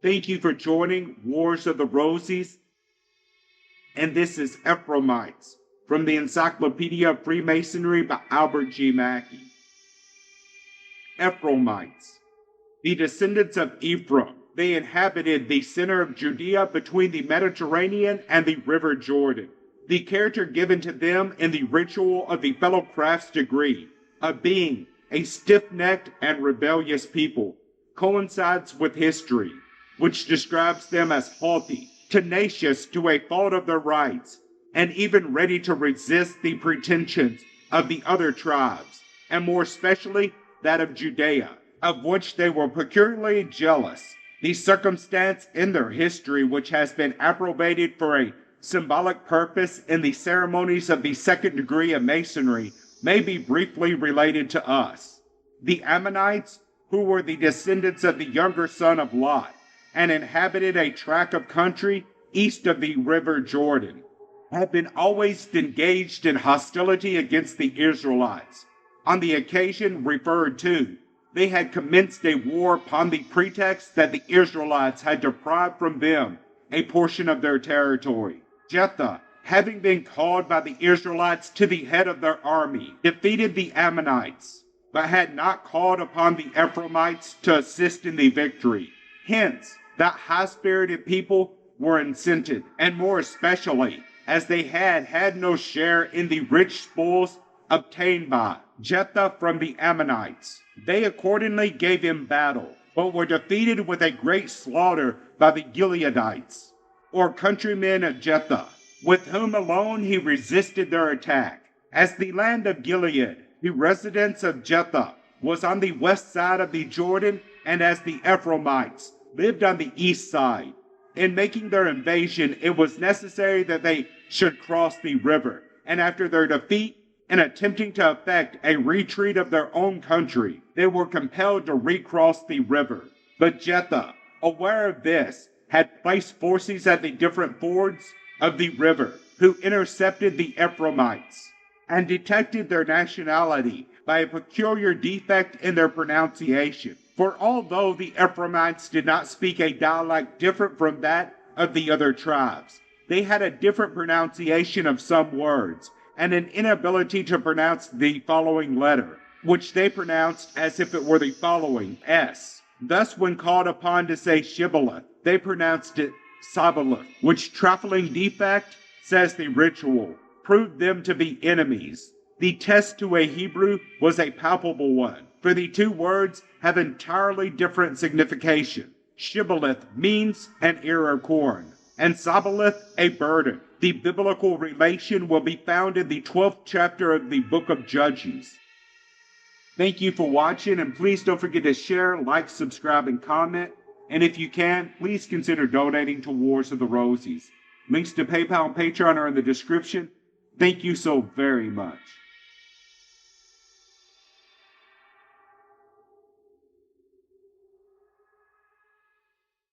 Thank you for joining Wars of the Roses. And this is Ephraimites from the Encyclopedia of Freemasonry by Albert G. Mackey. Ephraimites, the descendants of Ephraim. They inhabited the center of Judea between the Mediterranean and the River Jordan. The character given to them in the ritual of the fellow crafts degree of being a stiff-necked and rebellious people coincides with history, which describes them as haughty, tenacious to a fault of their rights, and even ready to resist the pretensions of the other tribes, and more especially that of Judea, of which they were peculiarly jealous. The circumstance in their history which has been approbated for a symbolic purpose in the ceremonies of the second degree of Masonry may be briefly related to us. The Ammonites, who were the descendants of the younger son of Lot, and inhabited a tract of country east of the river Jordan, had been always engaged in hostility against the Israelites. On the occasion referred to, they had commenced a war upon the pretext that the Israelites had deprived from them a portion of their territory. Jephthah, having been called by the Israelites to the head of their army, defeated the Ammonites, but had not called upon the Ephraimites to assist in the victory. Hence, that high-spirited people were incented, and more especially, as they had no share in the rich spoils obtained by Jephthah from the Ammonites. They accordingly gave him battle, but were defeated with a great slaughter by the Gileadites, or countrymen of Jephthah, with whom alone he resisted their attack. As the land of Gilead, the residence of Jephthah, was on the west side of the Jordan, and as the Ephraimites lived on the east side, in making their invasion, it was necessary that they should cross the river, and after their defeat, in attempting to effect a retreat of their own country, they were compelled to recross the river. But Jephthah, aware of this, had placed forces at the different fords of the river, who intercepted the Ephraimites, and detected their nationality by a peculiar defect in their pronunciation. For although the Ephraimites did not speak a dialect different from that of the other tribes, they had a different pronunciation of some words, and an inability to pronounce the following letter, which they pronounced as if it were the following S. Thus, when called upon to say Shibboleth, they pronounced it Sabaleth, which trifling defect, says the ritual, proved them to be enemies. The test to a Hebrew was a palpable one, for the two words have entirely different signification. Shibboleth means an ear of corn, and Sabaleth a burden. The biblical relation will be found in the 12th chapter of the book of Judges. Thank you for watching, and please don't forget to share, like, subscribe, and comment. And if you can, please consider donating to Wars of the Roses. Links to PayPal and Patreon are in the description. Thank you so very much.